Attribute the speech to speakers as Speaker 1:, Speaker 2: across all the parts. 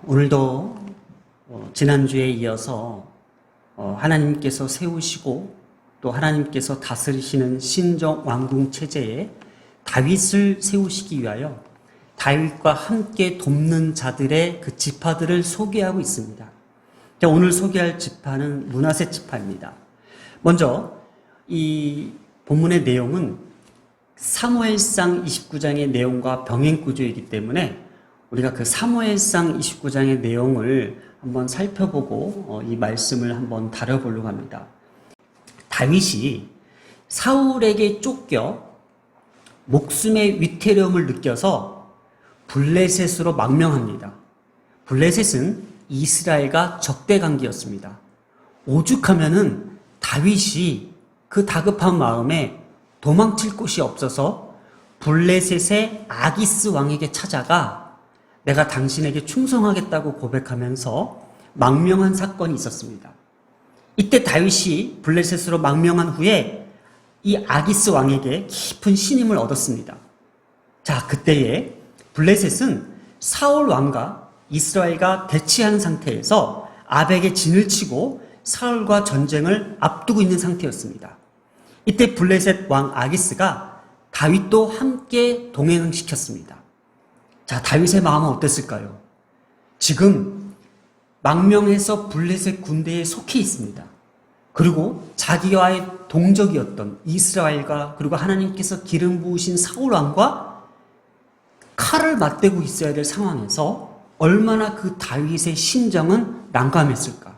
Speaker 1: 오늘도 지난주에 이어서 하나님께서 세우시고 또 하나님께서 다스리시는 신정 왕궁 체제에 다윗을 세우시기 위하여 다윗과 함께 돕는 자들의 그 지파들을 소개하고 있습니다. 오늘 소개할 지파는 므낫세 지파입니다. 먼저 이 본문의 내용은 사무엘상 29장의 내용과 병행구조이기 때문에 우리가 그 사무엘상 29장의 내용을 한번 살펴보고 이 말씀을 한번 다뤄보려고 합니다. 다윗이 사울에게 쫓겨 목숨의 위태로움을 느껴서 블레셋으로 망명합니다. 블레셋은 이스라엘과 적대 관계였습니다. 오죽하면은 다윗이 그 다급한 마음에 도망칠 곳이 없어서 블레셋의 아기스 왕에게 찾아가 내가 당신에게 충성하겠다고 고백하면서 망명한 사건이 있었습니다. 이때 다윗이 블레셋으로 망명한 후에 이 아기스 왕에게 깊은 신임을 얻었습니다. 자, 그때에 블레셋은 사울 왕과 이스라엘과 대치하는 상태에서 아벡에 진을 치고 사울과 전쟁을 앞두고 있는 상태였습니다. 이때 블레셋 왕 아기스가 다윗도 함께 동행시켰습니다. 자, 다윗의 마음은 어땠을까요? 지금 망명해서 블레셋 군대에 속해 있습니다. 그리고 자기와의 동족이었던 이스라엘과 그리고 하나님께서 기름 부으신 사울 왕과 칼을 맞대고 있어야 될 상황에서 얼마나 그 다윗의 심정은 난감했을까?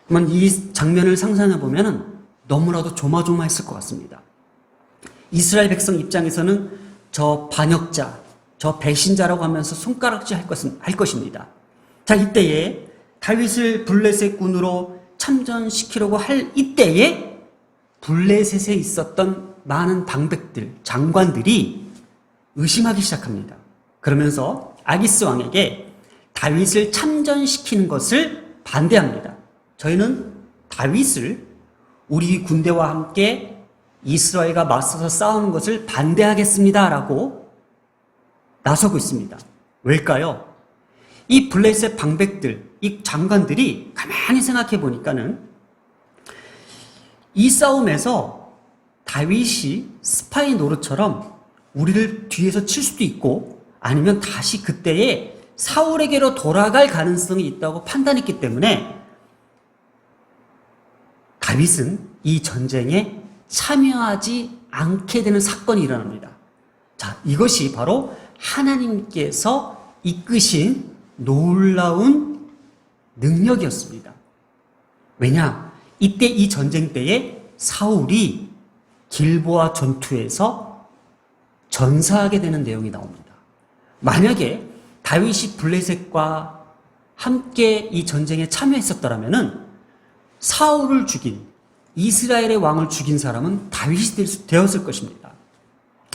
Speaker 1: 그러면 이 장면을 상상해 보면 너무나도 조마조마했을 것 같습니다. 이스라엘 백성 입장에서는 저 반역자, 저 배신자라고 하면서 손가락질 할 것입니다. 자, 이때에 다윗을 블레셋 군으로 참전시키려고 할 이때에 블레셋에 있었던 많은 방백들, 장관들이 의심하기 시작합니다. 그러면서 아기스 왕에게 다윗을 참전시키는 것을 반대합니다. 저희는 다윗을 우리 군대와 함께 이스라엘과 맞서서 싸우는 것을 반대하겠습니다. 라고 나서고 있습니다. 왜일까요? 이 블레셋 방백들, 이 장관들이 가만히 생각해 보니까는 이 싸움에서 다윗이 스파이 노릇처럼 우리를 뒤에서 칠 수도 있고 아니면 다시 그때에 사울에게로 돌아갈 가능성이 있다고 판단했기 때문에 다윗은 이 전쟁에 참여하지 않게 되는 사건이 일어납니다. 자, 이것이 바로 하나님께서 이끄신 놀라운 능력이었습니다. 왜냐? 이때 이 전쟁 때에 사울이 길보아 전투에서 전사하게 되는 내용이 나옵니다. 만약에 다윗이 블레셋과 함께 이 전쟁에 참여했었더라면 사울을 죽인 이스라엘의 왕을 죽인 사람은 다윗이 되었을 것입니다.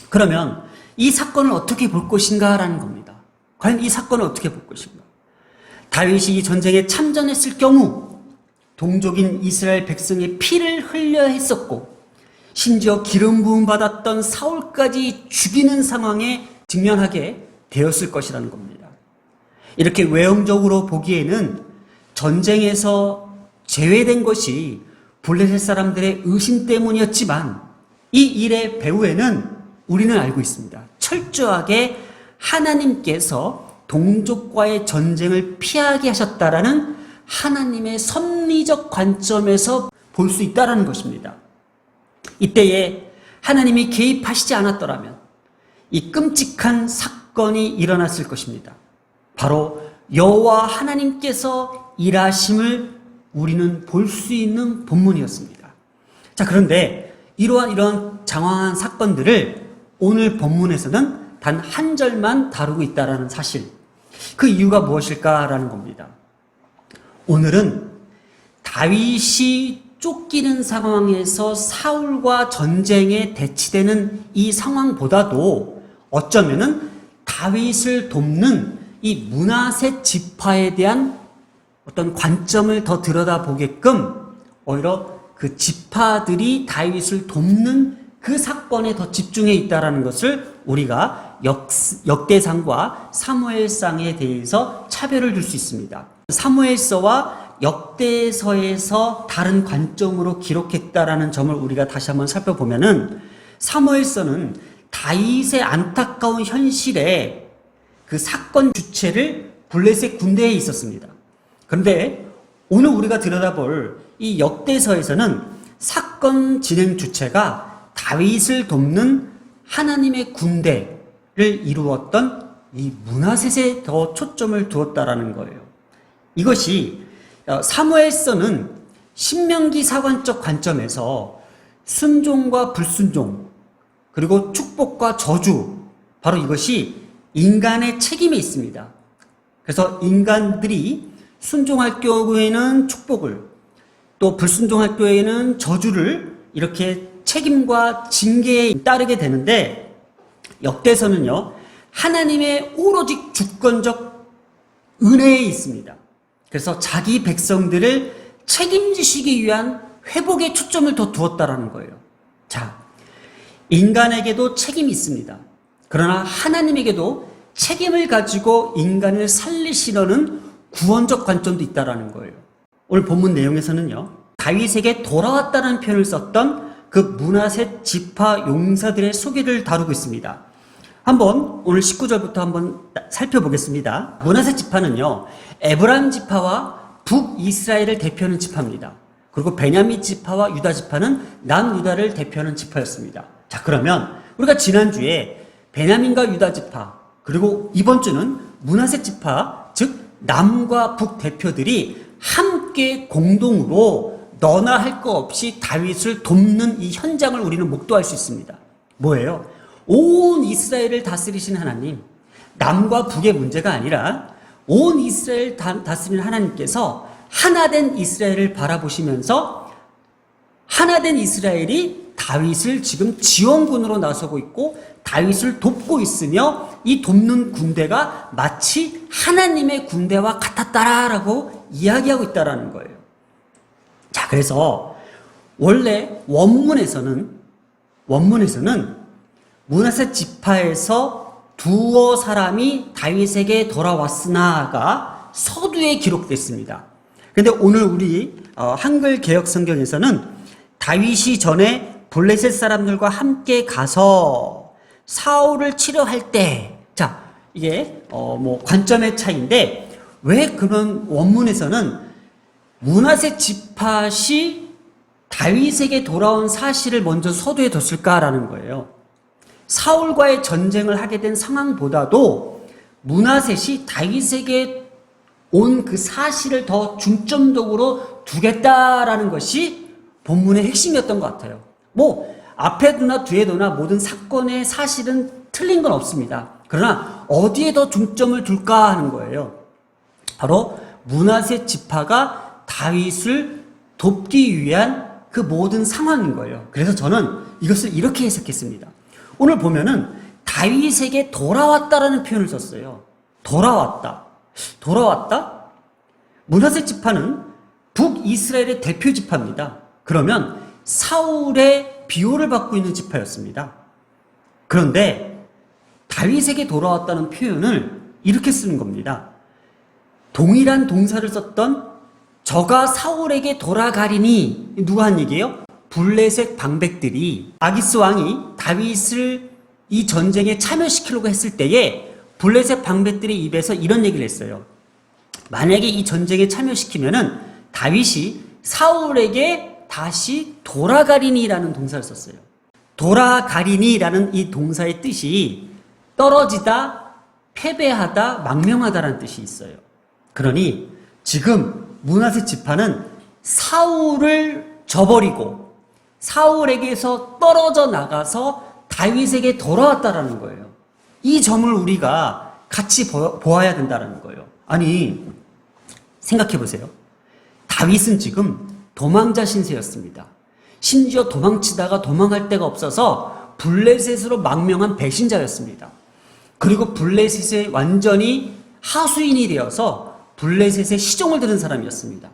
Speaker 1: 그러면 이 사건을 어떻게 볼 것인가라는 겁니다. 과연 이 사건을 어떻게 볼 것인가? 다윗이 이 전쟁에 참전했을 경우 동족인 이스라엘 백성의 피를 흘려 했었고 심지어 기름 부음 받았던 사울까지 죽이는 상황에 직면하게 되었을 것이라는 겁니다. 이렇게 외형적으로 보기에는 전쟁에서 제외된 것이 블레셋 사람들의 의심 때문이었지만 이 일의 배후에는 우리는 알고 있습니다. 철저하게 하나님께서 동족과의 전쟁을 피하게 하셨다라는 하나님의 섭리적 관점에서 볼 수 있다라는 것입니다. 이때에 하나님이 개입하시지 않았더라면 이 끔찍한 사건이 일어났을 것입니다. 바로 여호와 하나님께서 일하심을 우리는 볼 수 있는 본문이었습니다. 자, 그런데 이러한 장황한 사건들을 오늘 본문에서는 단 한 절만 다루고 있다는 사실, 그 이유가 무엇일까라는 겁니다. 오늘은 다윗이 쫓기는 상황에서 사울과 전쟁에 대치되는 이 상황보다도 어쩌면은 다윗을 돕는 이 므낫세 지파에 대한 어떤 관점을 더 들여다보게끔 오히려 그 지파들이 다윗을 돕는 그 사건에 더 집중해 있다는 것을 우리가 역대상과 사무엘상에 대해서 차별을 둘 수 있습니다. 사무엘서와 역대서에서 다른 관점으로 기록했다라는 점을 우리가 다시 한번 살펴보면은, 사무엘서는 다윗의 안타까운 현실에 그 사건 주체를 블레셋 군대에 있었습니다. 그런데 오늘 우리가 들여다볼 이 역대서에서는 사건 진행 주체가 다윗을 돕는 하나님의 군대를 이루었던 이 므낫셋에 더 초점을 두었다라는 거예요. 이것이 사무엘서는 신명기 사관적 관점에서 순종과 불순종, 그리고 축복과 저주, 바로 이것이 인간의 책임에 있습니다. 그래서 인간들이 순종할 경우에는 축복을, 또 불순종할 경우에는 저주를 이렇게 책임과 징계에 따르게 되는데, 역대서는요, 하나님의 오로지 주권적 은혜에 있습니다. 그래서 자기 백성들을 책임지시기 위한 회복에 초점을 더 두었다라는 거예요. 자, 인간에게도 책임이 있습니다. 그러나 하나님에게도 책임을 가지고 인간을 살리시려는 구원적 관점도 있다라는 거예요. 오늘 본문 내용에서는요, 다윗에게 돌아왔다는 표현을 썼던 그 므낫셋 지파 용사들의 소개를 다루고 있습니다. 한번 오늘 19절부터 한번 살펴보겠습니다. 므낫셋 지파는요, 에브라임 지파와 북이스라엘을 대표하는 지파입니다. 그리고 베냐민 지파와 유다 지파는 남유다를 대표하는 지파였습니다. 자, 그러면 우리가 지난주에 베냐민과 유다 지파, 그리고 이번 주는 므낫셋 지파, 즉 남과 북 대표들이 함께 공동으로 너나 할 거 없이 다윗을 돕는 이 현장을 우리는 목도할 수 있습니다. 뭐예요? 온 이스라엘을 다스리신 하나님, 남과 북의 문제가 아니라 온 이스라엘 다스리는 하나님께서 하나된 이스라엘을 바라보시면서 하나된 이스라엘이 다윗을 지금 지원군으로 나서고 있고 다윗을 돕고 있으며, 이 돕는 군대가 마치 하나님의 군대와 같았다라고 이야기하고 있다라는 거예요. 자, 그래서 원래 원문에서는 므낫셋 지파에서 두어 사람이 다윗에게 돌아왔으나가 서두에 기록됐습니다. 그런데 오늘 우리 한글 개역 성경에서는 다윗이 전에 블레셋 사람들과 함께 가서 사울을 치료할 때, 자, 이게 관점의 차이인데, 왜 그런 원문에서는 므낫셋 지파시 다윗에게 돌아온 사실을 먼저 서두에 뒀을까라는 거예요. 사울과의 전쟁을 하게 된 상황보다도 므낫셋이 다윗에게 온 그 사실을 더 중점적으로 두겠다라는 것이 본문의 핵심이었던 것 같아요. 앞에 두나 뒤에 두나 모든 사건의 사실은 틀린 건 없습니다. 그러나 어디에 더 중점을 둘까 하는 거예요. 바로 므낫셋 지파가 다윗을 돕기 위한 그 모든 상황인 거예요. 그래서 저는 이것을 이렇게 해석했습니다. 오늘 보면은 다윗에게 돌아왔다라는 표현을 썼어요. 돌아왔다. 므낫셋 지파는 북이스라엘의 대표 지파입니다. 그러면 사울의 비호를 받고 있는 지파였습니다. 그런데 다윗에게 돌아왔다는 표현을 이렇게 쓰는 겁니다. 동일한 동사를 썼던 저가 사울에게 돌아가리니, 누가 한 얘기예요? 블레셋 방백들이 아기스 왕이 다윗을 이 전쟁에 참여시키려고 했을 때에 블레셋 방백들의 입에서 이런 얘기를 했어요. 만약에 이 전쟁에 참여시키면은 다윗이 사울에게 다시 돌아가리니라는 동사를 썼어요. 돌아가리니라는 이 동사의 뜻이 떨어지다, 패배하다, 망명하다라는 뜻이 있어요. 그러니 지금 므낫셋 지파는 사울을 저버리고 사울에게서 떨어져 나가서 다윗에게 돌아왔다라는 거예요. 이 점을 우리가 같이 보아야 된다는 거예요. 아니, 생각해 보세요. 다윗은 지금 도망자 신세였습니다. 심지어 도망치다가 도망할 데가 없어서 블레셋으로 망명한 배신자였습니다. 그리고 블레셋에 완전히 하수인이 되어서 블레셋의 시종을 들은 사람이었습니다.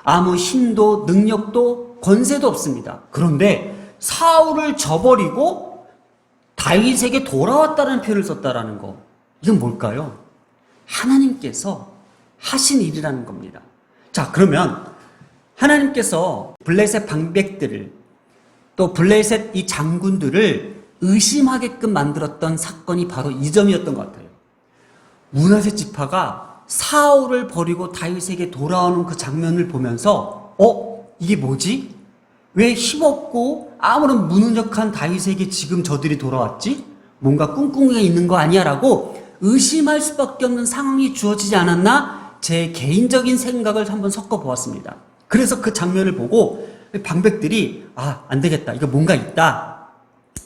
Speaker 1: 아무 힘도 능력도 권세도 없습니다. 그런데 사울을 저버리고 다윗에게 돌아왔다는 표현을 썼다라는 거. 이건 뭘까요? 하나님께서 하신 일이라는 겁니다. 자, 그러면 하나님께서 블레셋 방백들을 또 블레셋 이 장군들을 의심하게끔 만들었던 사건이 바로 이 점이었던 것 같아요. 므낫세 지파가 사울을 버리고 다윗에게 돌아오는 그 장면을 보면서 이게 뭐지? 왜 힘없고 아무런 무능력한 다윗에게 지금 저들이 돌아왔지? 뭔가 꿍꿍이가 있는 거 아니야? 라고 의심할 수밖에 없는 상황이 주어지지 않았나? 제 개인적인 생각을 한번 섞어보았습니다. 그래서 그 장면을 보고 방백들이 안 되겠다. 이거 뭔가 있다.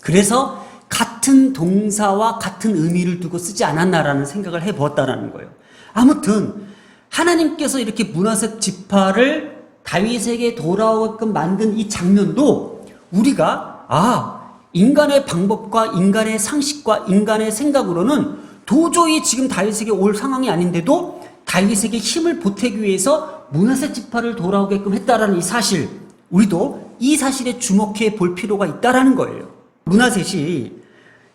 Speaker 1: 그래서 같은 동사와 같은 의미를 두고 쓰지 않았나라는 생각을 해보았다는 거예요. 아무튼 하나님께서 이렇게 므낫세 지파를 다윗에게 돌아오게끔 만든 이 장면도 우리가 인간의 방법과 인간의 상식과 인간의 생각으로는 도저히 지금 다윗에게 올 상황이 아닌데도 다윗에게 힘을 보태기 위해서 므낫세 지파를 돌아오게끔 했다라는 이 사실, 우리도 이 사실에 주목해 볼 필요가 있다라는 거예요. 므낫셋이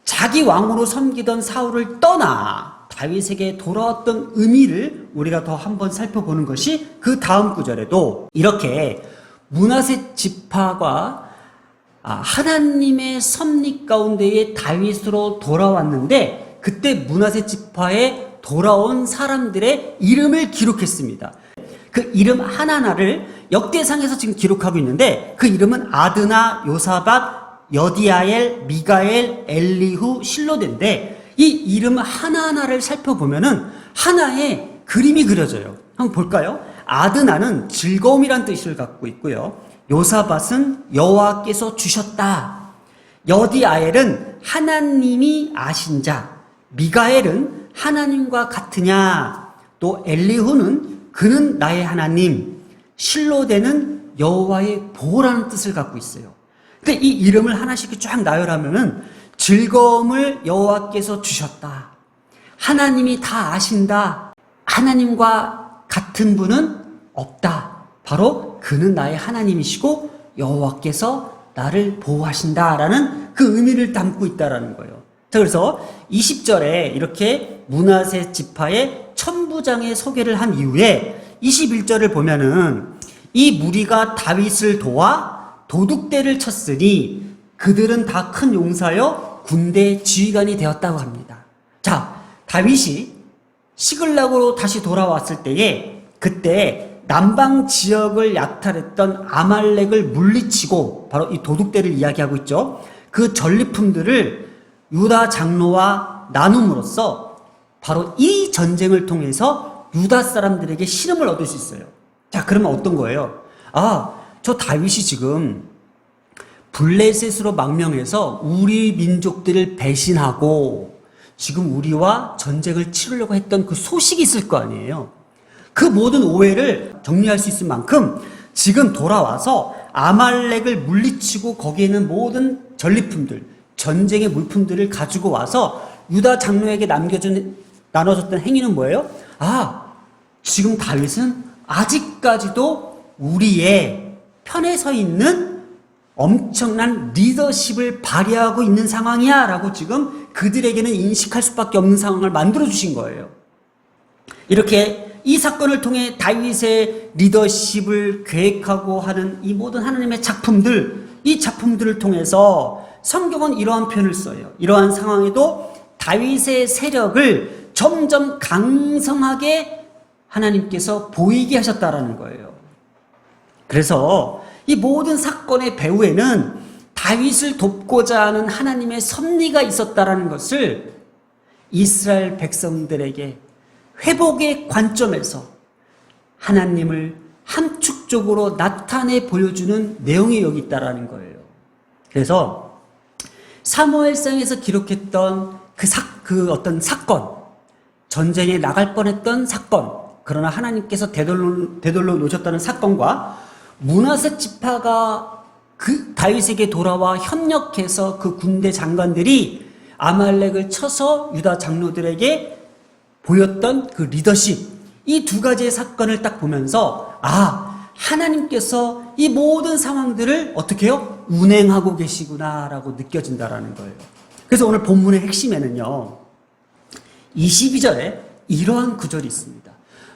Speaker 1: 자기 왕으로 섬기던 사울을 떠나 다윗에게 돌아왔던 의미를 우리가 더 한번 살펴보는 것이 그 다음 구절에도 이렇게 므낫세 지파가 하나님의 섭리 가운데에 다윗으로 돌아왔는데 그때 므낫세 지파에 돌아온 사람들의 이름을 기록했습니다. 그 이름 하나하나를 역대상에서 지금 기록하고 있는데 그 이름은 아드나, 요사밧, 여디아엘, 미가엘, 엘리후, 실로데인데 이 이름 하나하나를 살펴보면은 하나의 그림이 그려져요. 한번 볼까요? 아드나는 즐거움이란 뜻을 갖고 있고요. 요사밧은 여호와께서 주셨다. 여디아엘은 하나님이 아신 자. 미가엘은 하나님과 같으냐. 또 엘리후는 그는 나의 하나님. 실로데는 여호와의 보호라는 뜻을 갖고 있어요. 근데 이 이름을 하나씩 쫙 나열하면은 즐거움을 여호와께서 주셨다. 하나님이 다 아신다. 하나님과 같은 분은 없다. 바로 그는 나의 하나님이시고 여호와께서 나를 보호하신다라는 그 의미를 담고 있다라는 거예요. 자, 그래서 20절에 이렇게 므낫세 지파의 천부장의 소개를 한 이후에 21절을 보면은 이 무리가 다윗을 도와 도둑대를 쳤으니 그들은 다 큰 용사여 군대 지휘관이 되었다고 합니다. 자, 다윗이 시글락으로 다시 돌아왔을 때에 그때 남방 지역을 약탈했던 아말렉을 물리치고 바로 이 도둑대를 이야기하고 있죠. 그 전리품들을 유다 장로와 나눔으로써 바로 이 전쟁을 통해서 유다 사람들에게 신음을 얻을 수 있어요. 자, 그러면 어떤 거예요? 저 다윗이 지금 블레셋으로 망명해서 우리 민족들을 배신하고 지금 우리와 전쟁을 치르려고 했던 그 소식이 있을 거 아니에요. 그 모든 오해를 정리할 수 있을 만큼 지금 돌아와서 아말렉을 물리치고 거기에 있는 모든 전리품들, 전쟁의 물품들을 가지고 와서 유다 장로에게 나눠줬던 행위는 뭐예요? 지금 다윗은 아직까지도 우리의 편에 서 있는 엄청난 리더십을 발휘하고 있는 상황이야 라고 지금 그들에게는 인식할 수밖에 없는 상황을 만들어 주신 거예요. 이렇게 이 사건을 통해 다윗의 리더십을 계획하고 하는 이 모든 하나님의 작품들, 이 작품들을 통해서 성경은 이러한 표현을 써요. 이러한 상황에도 다윗의 세력을 점점 강성하게 하나님께서 보이게 하셨다라는 거예요. 그래서 이 모든 사건의 배후에는 다윗을 돕고자 하는 하나님의 섭리가 있었다라는 것을 이스라엘 백성들에게 회복의 관점에서 하나님을 함축적으로 나타내 보여주는 내용이 여기 있다라는 거예요. 그래서 사무엘상에서 기록했던 그 어떤 사건, 전쟁에 나갈 뻔했던 사건, 그러나 하나님께서 되돌려 놓으셨다는 사건과 므낫세 지파가 그 다윗에게 돌아와 협력해서 그 군대 장관들이 아말렉을 쳐서 유다 장로들에게 보였던 그 리더십, 이 두 가지의 사건을 딱 보면서 하나님께서 이 모든 상황들을 어떻게 해요? 운행하고 계시구나라고 느껴진다라는 거예요. 그래서 오늘 본문의 핵심에는요, 22절에 이러한 구절이 있습니다.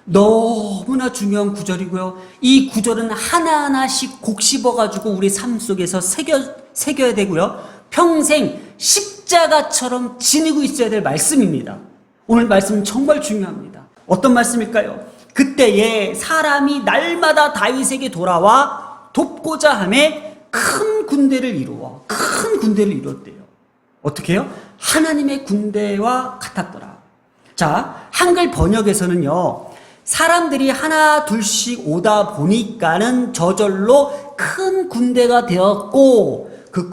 Speaker 1: 너무나 중요한 구절이고요. 이 구절은 하나하나씩 곡씹어가지고 우리 삶 속에서 새겨야 되고요. 평생 십자가처럼 지니고 있어야 될 말씀입니다. 오늘 말씀은 정말 중요합니다. 어떤 말씀일까요? 그때에 사람이 날마다 다윗에게 돌아와 돕고자 하매 큰 군대를 이루었대요. 어떻게 해요? 하나님의 군대와 같았더라. 자, 한글 번역에서는요, 사람들이 하나 둘씩 오다 보니까는 저절로 큰 군대가 되었고, 그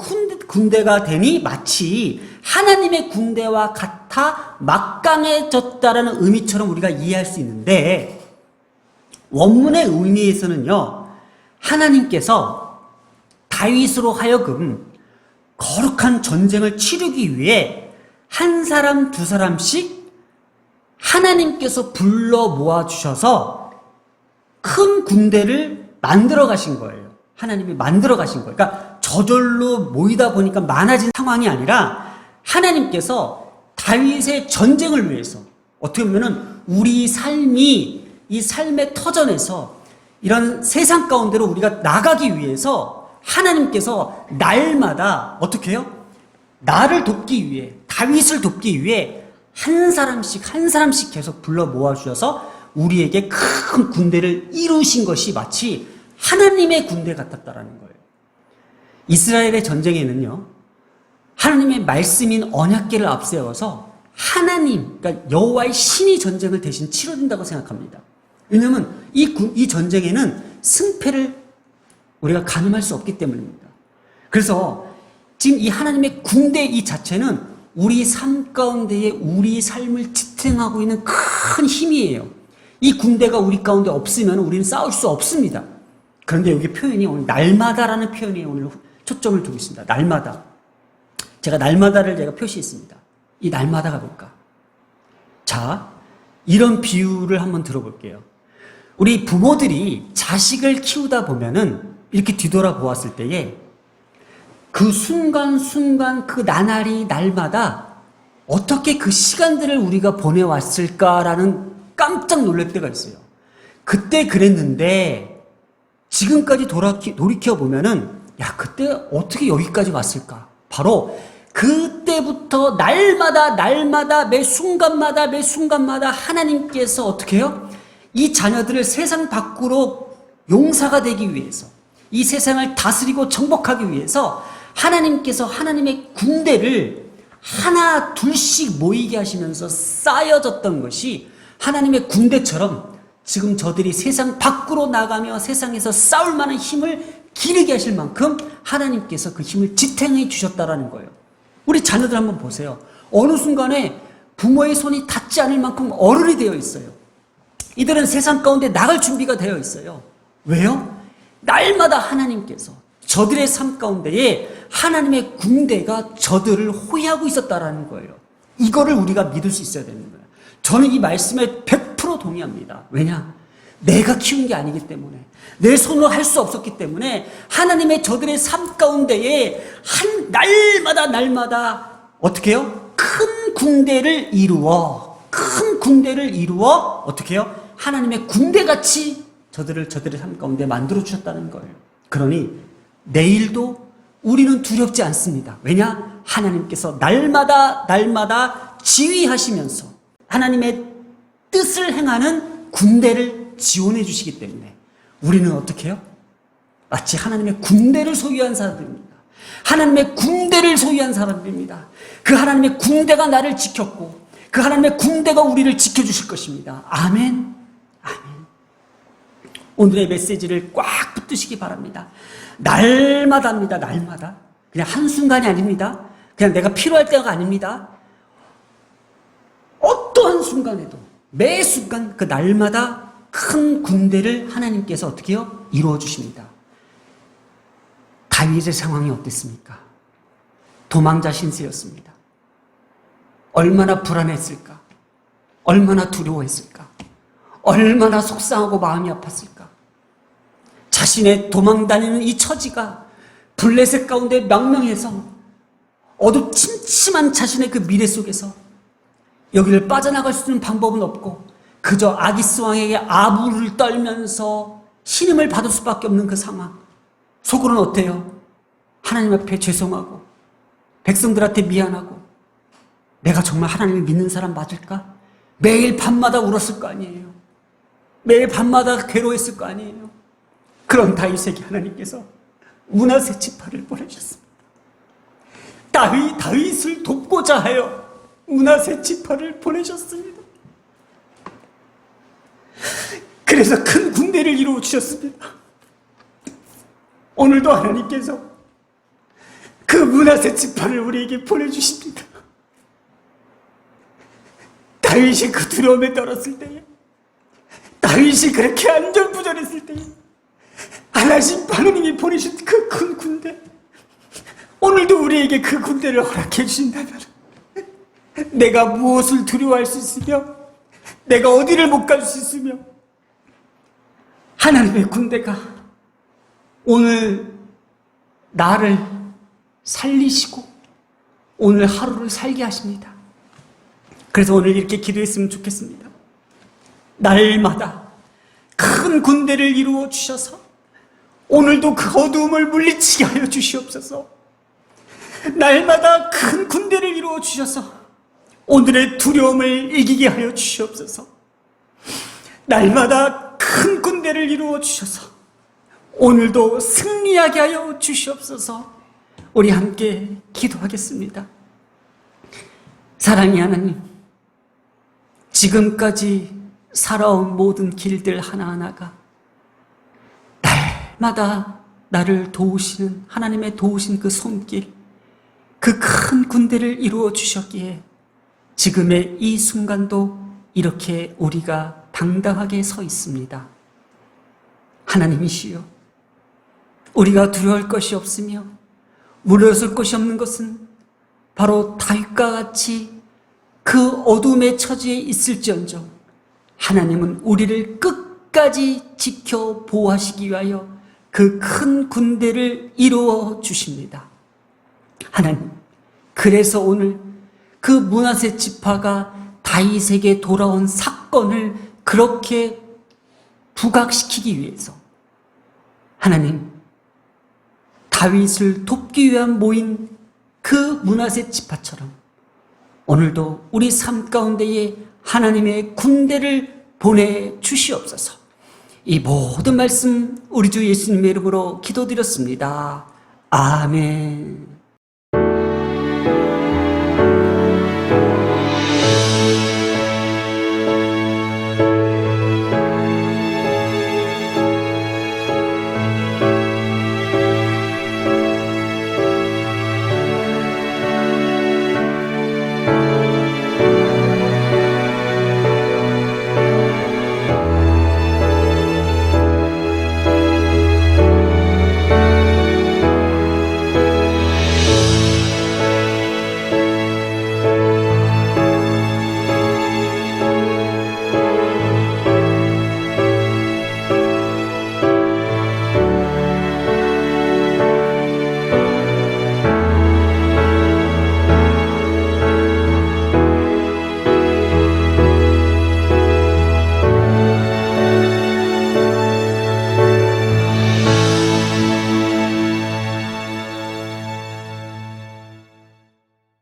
Speaker 1: 군대가 되니 마치 하나님의 군대와 같아 막강해졌다라는 의미처럼 우리가 이해할 수 있는데, 원문의 의미에서는요, 하나님께서 다윗으로 하여금 거룩한 전쟁을 치르기 위해 한 사람 두 사람씩 하나님께서 불러 모아주셔서 큰 군대를 만들어 가신 거예요. 하나님이 만들어 가신 거예요. 그러니까 저절로 모이다 보니까 많아진 상황이 아니라 하나님께서 다윗의 전쟁을 위해서, 어떻게 보면은 우리 삶이 이 삶의 터전에서 이런 세상 가운데로 우리가 나가기 위해서 하나님께서 날마다 어떻게 해요? 나를 돕기 위해, 다윗을 돕기 위해 한 사람씩 계속 불러 모아주셔서 우리에게 큰 군대를 이루신 것이 마치 하나님의 군대 같았다라는 거예요. 이스라엘의 전쟁에는요, 하나님의 말씀인 언약궤를 앞세워서 하나님, 그러니까 여호와의 신이 전쟁을 대신 치러진다고 생각합니다. 왜냐하면 이 전쟁에는 승패를 우리가 가늠할 수 없기 때문입니다. 그래서 지금 이 하나님의 군대 이 자체는 우리 삶 가운데에 우리 삶을 지탱하고 있는 큰 힘이에요. 이 군대가 우리 가운데 없으면 우리는 싸울 수 없습니다. 그런데 여기 표현이 오늘 날마다라는 표현에 오늘 초점을 두고 있습니다. 날마다. 제가 날마다를 제가 표시했습니다. 이 날마다가 뭘까? 자, 이런 비유를 한번 들어볼게요. 우리 부모들이 자식을 키우다 보면은 이렇게 뒤돌아보았을 때에 그 순간순간 그 나날이 날마다 어떻게 그 시간들을 우리가 보내왔을까라는 깜짝 놀랄 때가 있어요. 그때 그랬는데 지금까지 돌이켜보면은 야, 그때 어떻게 여기까지 왔을까? 바로 그때부터 날마다 매 순간마다 하나님께서 어떻게 해요? 이 자녀들을 세상 밖으로 용사가 되기 위해서, 이 세상을 다스리고 정복하기 위해서 하나님께서 하나님의 군대를 하나 둘씩 모이게 하시면서 쌓여졌던 것이 하나님의 군대처럼 지금 저들이 세상 밖으로 나가며 세상에서 싸울 만한 힘을 기르게 하실 만큼 하나님께서 그 힘을 지탱해 주셨다라는 거예요. 우리 자녀들 한번 보세요. 어느 순간에 부모의 손이 닿지 않을 만큼 어른이 되어 있어요. 이들은 세상 가운데 나갈 준비가 되어 있어요. 왜요? 날마다 하나님께서 저들의 삶 가운데에 하나님의 군대가 저들을 호위하고 있었다라는 거예요. 이거를 우리가 믿을 수 있어야 되는 거예요. 저는 이 말씀에 100% 동의합니다. 왜냐? 내가 키운 게 아니기 때문에, 내 손으로 할 수 없었기 때문에 하나님의 저들의 삶 가운데에 날마다 어떻게 해요? 큰 군대를 이루어 어떻게 해요? 하나님의 군대같이 저들의 삶 가운데 만들어 주셨다는 거예요. 그러니 내일도 우리는 두렵지 않습니다. 왜냐? 하나님께서 날마다 지휘하시면서 하나님의 뜻을 행하는 군대를 지원해 주시기 때문에 우리는 어떻게 해요? 마치 하나님의 군대를 소유한 사람들입니다. 하나님의 군대를 소유한 사람들입니다. 그 하나님의 군대가 나를 지켰고 그 하나님의 군대가 우리를 지켜주실 것입니다. 아멘. 아멘. 오늘의 메시지를 꽉 붙드시기 바랍니다. 날마다입니다. 날마다. 그냥 한순간이 아닙니다. 그냥 내가 필요할 때가 아닙니다. 어떠한 순간에도 매 순간 그 날마다 큰 군대를 하나님께서 어떻게 해요? 이루어 주십니다. 다윗의 상황이 어땠습니까? 도망자 신세였습니다. 얼마나 불안했을까? 얼마나 두려워했을까? 얼마나 속상하고 마음이 아팠을까? 자신의 도망다니는 이 처지가 블레셋 가운데 명명해서 어두침침한 자신의 그 미래 속에서 여기를 빠져나갈 수 있는 방법은 없고 그저 아기스 왕에게 아부를 떨면서 신임을 받을 수밖에 없는 그 상황. 속으로는 어때요? 하나님 앞에 죄송하고 백성들한테 미안하고 내가 정말 하나님을 믿는 사람 맞을까? 매일 밤마다 울었을 거 아니에요. 매일 밤마다 괴로워했을 거 아니에요. 그런 다윗에게 하나님께서 므낫세 지파를 보내셨습니다. 다윗을 돕고자 하여 므낫세 지파를 보내셨습니다. 그래서 큰 군대를 이루어 주셨습니다. 오늘도 하나님께서 그 므낫세 지파를 우리에게 보내주십니다. 다윗이 그 두려움에 떨었을 때에, 다윗이 그렇게 안절부절했을 때에 하나님이 보내신 그 큰 군대, 오늘도 우리에게 그 군대를 허락해 주신다면 내가 무엇을 두려워할 수 있으며 내가 어디를 못 갈 수 있으며 하나님의 군대가 오늘 나를 살리시고 오늘 하루를 살게 하십니다. 그래서 오늘 이렇게 기도했으면 좋겠습니다. 날마다 큰 군대를 이루어 주셔서 오늘도 그 어두움을 물리치게 하여 주시옵소서. 날마다 큰 군대를 이루어 주셔서 오늘의 두려움을 이기게 하여 주시옵소서. 날마다 큰 군대를 이루어 주셔서 오늘도 승리하게 하여 주시옵소서. 우리 함께 기도하겠습니다. 사랑의 하나님, 지금까지 살아온 모든 길들 하나하나가 날마다 나를 도우시는 하나님의 도우신 그 손길, 그 큰 군대를 이루어 주셨기에 지금의 이 순간도 이렇게 우리가 당당하게 서 있습니다. 하나님이시여, 우리가 두려워할 것이 없으며 물러설 것이 없는 것은 바로 다윗과 같이 그 어둠의 처지에 있을지언정 하나님은 우리를 끝까지 지켜 보호하시기 위하여 그 큰 군대를 이루어 주십니다. 하나님, 그래서 오늘 그 므낫세 지파가 다윗에게 돌아온 사건을 그렇게 부각시키기 위해서 하나님, 다윗을 돕기 위한 모인 그 므낫세 지파처럼 오늘도 우리 삶 가운데에 하나님의 군대를 보내주시옵소서. 이 모든 말씀 우리 주 예수님의 이름으로 기도드렸습니다. 아멘.